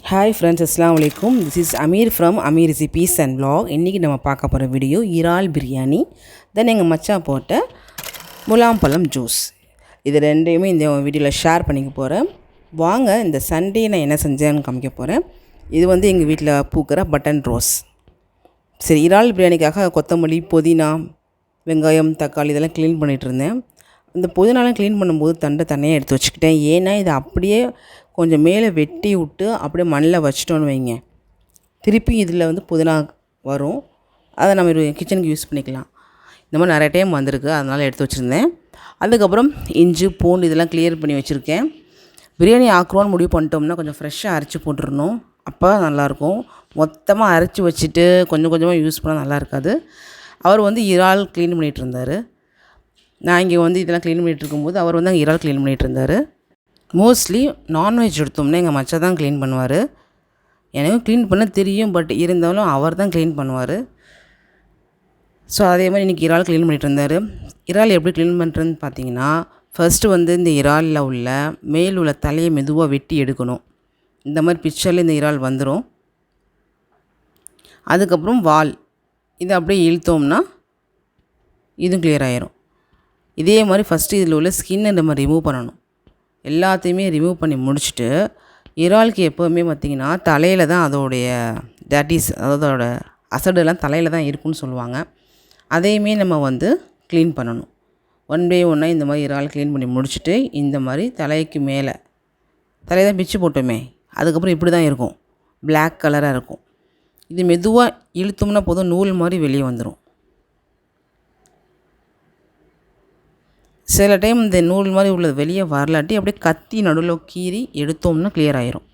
Hi friends, Assalamu alaikum. This is Ameer from Ameerrecipesvlog. இன்றைக்கி நம்ம பார்க்க போகிற வீடியோ இறால் பிரியாணி. தென் எங்கள் மச்சான் போட்ட முலாம்பழம் ஜூஸ். இது ரெண்டையுமே இந்த வீடியோவில் ஷேர் பண்ணிக்க போகிறேன். வாங்க இந்த சண்டே நான் என்ன செஞ்சேன்னு காமிக்க போகிறேன். இது வந்து எங்கள் வீட்டில் பூக்கிற பட்டன் ரோஸ். சரி, இறால் பிரியாணிக்காக கொத்தமல்லி, புதினா, வெங்காயம், தக்காளி இதெல்லாம் க்ளீன் பண்ணிகிட்டு இருந்தேன். இந்த புதினாலாம் க்ளீன் பண்ணும்போது தண்ணியாக எடுத்து வச்சுக்கிட்டேன். ஏன்னா இதை அப்படியே கொஞ்சம் மேலே வெட்டி விட்டு அப்படியே மண்ணில் வச்சிட்டோன்னு வைங்க, திருப்பி இதில் வந்து புதினா வரும். அதை நம்ம கிச்சனுக்கு யூஸ் பண்ணிக்கலாம். இந்த மாதிரி நிறைய டைம் வந்திருக்கு, அதனால் எடுத்து வச்சுருந்தேன். அதுக்கப்புறம் இஞ்சி, பூண்டு இதெல்லாம் கிளியர் பண்ணி வச்சுருக்கேன். பிரியாணி ஆக்குறோன்னு முடிவு பண்ணிட்டோம்னா கொஞ்சம் ஃப்ரெஷ்ஷாக அரைச்சி போட்டுடணும், அப்போ நல்லாயிருக்கும். மொத்தமாக அரைச்சி வச்சுட்டு கொஞ்சம் கொஞ்சமாக யூஸ் பண்ணால் நல்லா இருக்காது. அவர் வந்து இறால் க்ளீன் பண்ணிகிட்டு இருந்தார். நான் இங்கே வந்து இதெல்லாம் க்ளீன் பண்ணிகிட்டு இருக்கும்போது அவர் வந்து அங்கே இறால் க்ளீன் பண்ணிகிட்டு இருந்தார். மோஸ்ட்லி நான்வெஜ் எடுத்தோம்னா எங்கள் மச்சா தான் க்ளீன் பண்ணுவார். எனக்கும் க்ளீன் பண்ண தெரியும், பட் இருந்தாலும் அவர் தான் க்ளீன் பண்ணுவார். ஸோ அதே மாதிரி இன்றைக்கி இறால் க்ளீன் பண்ணிகிட்டு இருந்தார். இறால் எப்படி க்ளீன் பண்ணுறதுன்னு பார்த்தீங்கன்னா, ஃபஸ்ட்டு வந்து இந்த இறாலில் உள்ள மேல் உள்ள தலையை மெதுவாக வெட்டி எடுக்கணும். இந்த மாதிரி பிக்சரில் இந்த இறால் வந்துடும். அதுக்கப்புறம் வால் இதை அப்படியே இழுத்தோம்னா இதுவும் கிளியர் ஆகிரும். இதே மாதிரி ஃபஸ்ட்டு இதில் உள்ள ஸ்கின்னை நம்ம ரிமூவ் பண்ணணும். எல்லாத்தையுமே ரிமூவ் பண்ணி முடிச்சுட்டு, இறாலுக்கு எப்போவுமே பார்த்திங்கன்னா தலையில் தான் அதோடைய டேட்டிஸ், அதோட அசடெல்லாம் தலையில் தான் இருக்குன்னு சொல்லுவாங்க. அதையுமே நம்ம வந்து க்ளீன் பண்ணணும். ஒன் பை ஒன்னாக இந்த மாதிரி இறால் க்ளீன் பண்ணி முடிச்சுட்டு, இந்த மாதிரி தலைக்கு மேலே தலையை தான் பிச்சு போட்டோமே, அதுக்கப்புறம் இப்படி தான் இருக்கும், பிளாக் கலராக இருக்கும். இது மெதுவாக இழுத்தோம்னா போதும், நூல் மாதிரி வெளியே வந்துடும். சில டைம் இந்த நூல் மாதிரி உள்ளது வெளியே வரலாட்டி அப்படியே கத்தி நடுவில் கீறி எடுத்தோம்னா கிளியர் ஆயிரும்.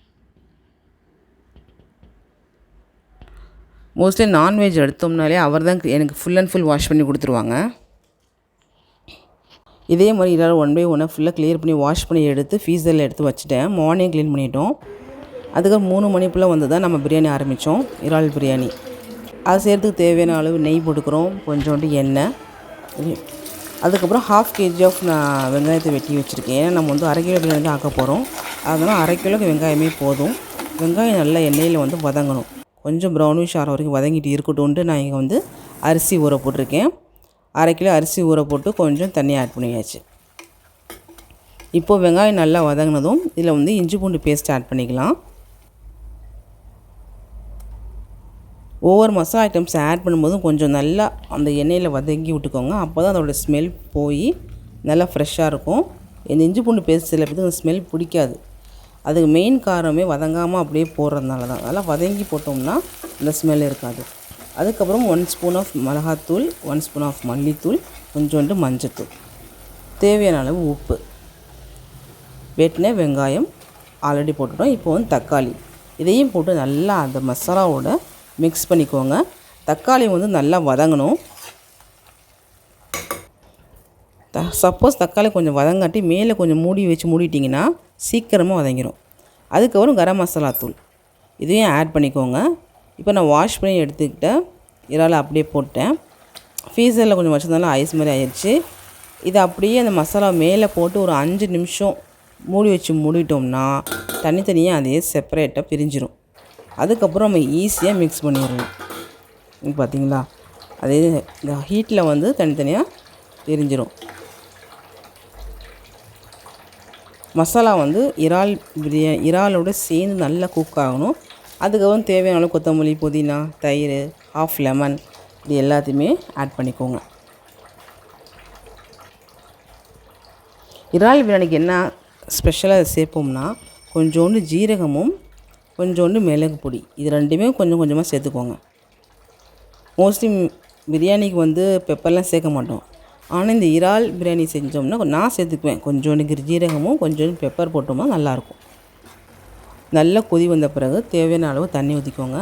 மோஸ்ட்லி நான்வெஜ் எடுத்தோம்னாலே அவர் தான் எனக்கு ஃபுல் அண்ட் ஃபுல் வாஷ் பண்ணி கொடுத்துருவாங்க. இதே மாதிரி இறால் ஒன் பை ஒன்னாக ஃபுல்லாக கிளியர் பண்ணி வாஷ் பண்ணி எடுத்து ஃப்ரீசரில் எடுத்து வச்சுட்டேன். மார்னிங் க்ளீன் பண்ணிட்டோம். அதுக்கப்புறம் 3 மணிக்குள்ளே வந்து தான் நம்ம பிரியாணி ஆரம்பித்தோம், இறால் பிரியாணி. அது செய்கிறதுக்கு தேவையான அளவு நெய் போட்டுக்கிறோம், கொஞ்சோண்டு எண்ணெய். அதுக்கப்புறம் 1/2 kg ஆஃப் நான் வெங்காயத்தை வெட்டி வச்சுருக்கேன். ஏன்னா நம்ம வந்து 1/2 கிலோ பிரியாணி தான் ஆக்க போகிறோம். அதனால் 1/2 கிலோக்கு வெங்காயமே போதும். வெங்காயம் நல்லா எண்ணெயில் வந்து வதங்கணும், கொஞ்சம் ப்ரௌனிஷ் ஆகிற வரைக்கும் வதங்கிட்டு இருக்கட்டும்ன்ட்டு நான் இங்கே வந்து அரிசி ஊற போட்டிருக்கேன். 1/2 கிலோ அரிசி ஊற போட்டு கொஞ்சம் தண்ணி ஆட் பண்ணியாச்சு. இப்போது வெங்காயம் நல்லா வதங்கினதும் இதில் வந்து இஞ்சி பூண்டு பேஸ்ட் ஆட் பண்ணிக்கலாம். ஒவ்வொரு மசாலா ஐட்டம்ஸ் ஆட் பண்ணும்போதும் கொஞ்சம் நல்லா அந்த எண்ணெயில் வதங்கி விட்டுக்கோங்க, அப்போ தான் அதோடய ஸ்மெல் போய் நல்லா ஃப்ரெஷ்ஷாக இருக்கும். இந்த இஞ்சி பூண்டு பேஸ்ட் சில பேருக்கு அந்த ஸ்மெல் பிடிக்காது. அதுக்கு மெயின் காரணமே வதங்காமல் அப்படியே போடுறதுனால தான். நல்லா வதங்கி போட்டோம்னா அந்த ஸ்மெல் இருக்காது. அதுக்கப்புறம் 1 ஸ்பூன் ஆஃப் மிளகாத்தூள், 1 ஸ்பூன் ஆஃப் மல்லித்தூள், கொஞ்சோண்டு மஞ்சத்தூள், தேவையான அளவு உப்பு, வெட்டின வெங்காயம் ஆல்ரெடி போட்டுட்டோம். இப்போ வந்து தக்காளி இதையும் போட்டு நல்லா அந்த மசாலாவோட மிக்ஸ் பண்ணிக்கோங்க. தக்காளி வந்து நல்லா வதங்கணும். சப்போஸ் தக்காளி கொஞ்சம் வதங்காட்டி மேலே கொஞ்சம் மூடி வச்சு மூடிட்டிங்கன்னா சீக்கிரமாக வதங்கிடும். அதுக்கப்புறம் கரம் மசாலா தூள் இதையும் ஆட் பண்ணிக்கோங்க. இப்போ நான் வாஷ் பண்ணி எடுத்துக்கிட்ட இறால் அப்படியே போட்டேன். ஃப்ரீசரில் கொஞ்சம் வச்சதுனால ஐஸ் மாதிரி ஆயிடுச்சு. இதை அப்படியே அந்த மசாலா மேலே போட்டு ஒரு 5 நிமிஷம் மூடி வச்சு மூடிட்டோம்னா தனித்தனியாக அதே செப்பரேட்டாக பிரிஞ்சிடும். அதுக்கப்புறம் நம்ம ஈஸியாக மிக்ஸ் பண்ணிடணும். பார்த்தீங்களா, அதே இந்த ஹீட்டில் வந்து தனித்தனியாக பிரிஞ்சிடும். மசாலா வந்து இறாலோடு சேர்ந்து நல்லா குக் ஆகணும். அதுக்கப்புறம் தேவையான அளவு கொத்தமல்லி, புதினா, தயிர், 1/2 லெமன் இது எல்லாத்தையுமே ஆட் பண்ணிக்கோங்க. இறால் பிரியாணிக்கு என்ன ஸ்பெஷலாக சேர்ப்போம்னா கொஞ்சோண்டு ஜீரகமும் கொஞ்சோண்டு மிளகு பொடி, இது ரெண்டுமே கொஞ்சம் கொஞ்சமாக சேர்த்துக்கோங்க. மோஸ்ட்லி பிரியாணிக்கு வந்து பெப்பர்லாம் சேர்க்க மாட்டோம். ஆனால் இந்த இறால் பிரியாணி செஞ்சோம்னா நான் சேர்த்துக்குவேன். கொஞ்சோண்டு ஜீரகமும் கொஞ்சோண்டு பெப்பர் போட்டோம்னா நல்லாயிருக்கும். நல்லா கொதி வந்த பிறகு தேவையான அளவு தண்ணி ஊற்றிக்கோங்க.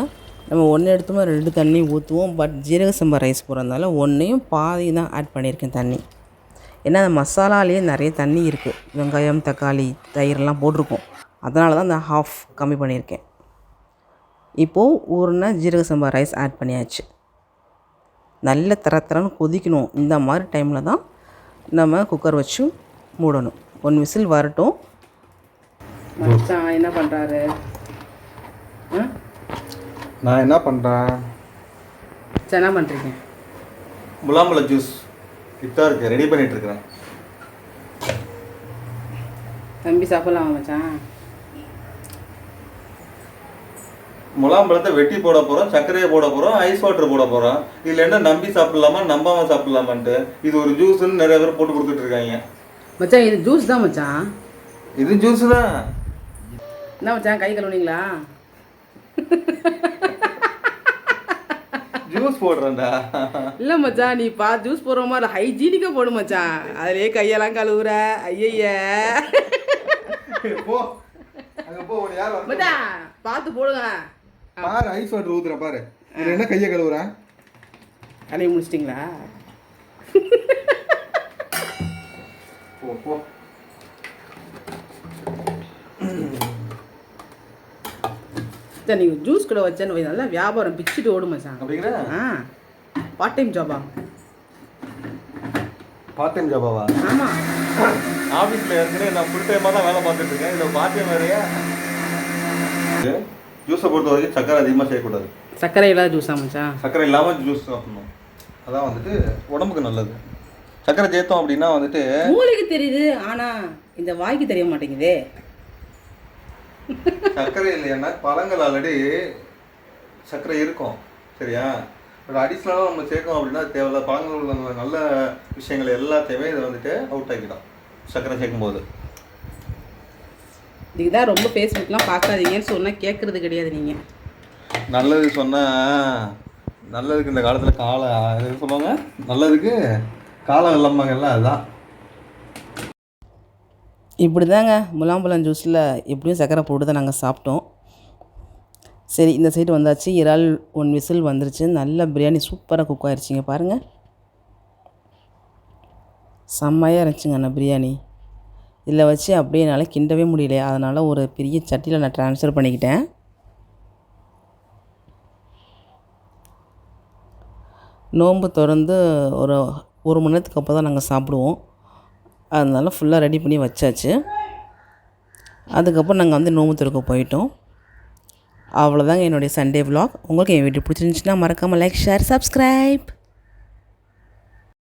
நம்ம ஒன்று எடுத்தோம்னா 2 தண்ணி ஊற்றுவோம், பட் ஜீரக சம்பா ரைஸ் போடுறதுனால 1 பாதி தான் ஆட் பண்ணியிருக்கேன் தண்ணி. ஏன்னா அந்த மசாலாலேயே நிறைய தண்ணி இருக்குது, வெங்காயம், தக்காளி, தயிரெலாம் போட்டிருக்கோம். அதனால தான் அந்த 1/2 கம்மி பண்ணியிருக்கேன். இப்போது ஊறின ஜீரக சம்பா ரைஸ் ஆட் பண்ணியாச்சு. நல்ல தரன்னு கொதிக்கணும். இந்த மாதிரி டைமில் தான் நம்ம குக்கர் வச்சு மூடணும். 1 விசில் வரட்டும். மச்சான் என்ன பண்ணுறாரு? நான் என்ன பண்ணுறேன்? என்ன பண்ணுறீங்க? முலாம்பழ ஜூஸ் கிட்டா இருக்கு, ரெடி பண்ணிட்டு இருக்கிறேன். தம்பி சாப்பிடலாம் மச்சான். முலாம்பழத்தை வெட்டி போட போகிறோம், சர்க்கரையை போட போகிறோம், ஐஸ் வாட்டர் போட போகிறோம். இதில் என்ன நம்பி சாப்பிடலாமா நம்பாமல் சாப்பிடலாமான்ட்டு இது ஒரு ஜூஸ்ன்னு நிறைய பேர் போட்டு கொடுத்துட்டு இருக்காங்க. மச்சான் இது ஜூஸ் தான் மச்சான். இது ஜூஸ் தான். என்ன மச்சான் கை கழுவுனீங்களா? ஜூஸ் போடுறேன்டா. இல்லை மச்சான் நீ ஜூஸ் போடுற மாதிரி ஹைஜீனிக்காக போடு மச்சான். அதிலே கையெல்லாம் கழுவுற. ஐய போ அங்கே போ. யார் மச்சான் பார்த்து போடுங்க. பாரு ஐஸ் வாட்டர் ஊத்துறேன் பாரு. இது என்ன கையை கழுவுறேன்? அலைய முடிச்சிட்டிங்களா? போ போ. சார் நீங்கள் ஜூஸ் கூட வச்சேன்னு நல்லா வியாபாரம் பிச்சுட்டு ஓடும் மச்சான். அப்படிங்கிற பார்ட் டைம் ஜாபா? பார்ட் டைம் ஜாபாவா? ஆமாம். ஆஃபீஸில் ஏற்கனவே நான் ஃபுல் டைமாக தான் வேலை பார்த்துட்டு இருக்கேன். இதில் பார்ட் டைம் வேறையா? ஜூஸை பொறுத்த வரைக்கும் சக்கரை அதிகமாக செய்யக்கூடாது. சர்க்கரை இல்லாத ஜூஸா மச்சான்? சக்கரை இல்லாமல் ஜூஸ் சாப்பிடணும். அதான் வந்துட்டு உடம்புக்கு நல்லது. சக்கரை சேர்த்தோம் அப்படின்னா வந்துட்டு மூளைக்கு தெரியுது, ஆனால் இந்த வாய்க்கு தெரிய மாட்டேங்குதே. சர்க்கரை இல்லைன்னா பழங்கள் ஆல்ரெடி சர்க்கரை இருக்கும் சரியா. பட் அடிஷ்னலாக நம்ம சேர்க்கோம் அப்படின்னா தேவையில்ல பழங்கள் உள்ள நல்ல விஷயங்கள் எல்லாத்தையுமே இதை வந்துட்டு அவுட் ஆக்கிடும் சர்க்கரை சேர்க்கும்போது. இதுக்கு தான் ரொம்ப ஃபேஸ்புக்லாம் பார்க்காதீங்கன்னு சொன்னால் கேட்குறது கிடையாது. நீங்கள் நல்லது சொன்னால் நல்லதுக்கு இந்த காலத்தில் எது சொல்லுவாங்க, நல்லதுக்கு காலம் இல்லாமங்கள்லாம் அதுதான். இப்படி தாங்க முலாம்பழம் ஜூஸில் எப்படியும் சர்க்கரை போட்டு தான் நாங்கள் சாப்பிட்டோம். சரி இந்த சைடு வந்தாச்சு. இறால் 1 விசில் வந்துருச்சு. நல்ல பிரியாணி சூப்பராக குக் ஆகிடுச்சிங்க பாருங்கள். செம்மையாக இருந்துச்சுங்க அந்த பிரியாணி. இதில் வச்சு அப்படியே என்னால் கிண்டவே முடியல. அதனால் ஒரு பெரிய சட்டியில் நான் ட்ரான்ஸ்ஃபர் பண்ணிக்கிட்டேன். நோன்பு திறந்து ஒரு மணி நேரத்துக்கு அப்புறம் தான் நாங்கள் சாப்பிடுவோம். அதனால ஃபுல்லாக ரெடி பண்ணி வச்சாச்சு. அதுக்கப்புறம் நாங்கள் வந்து நோன்பு திறக்க போயிட்டோம். அவ்வளோதாங்க என்னுடைய சண்டே விலாக். உங்களுக்கு என் வீடியோ பிடிச்சிருந்துச்சுன்னா மறக்காமல் லைக், ஷேர், சப்ஸ்கிரைப்.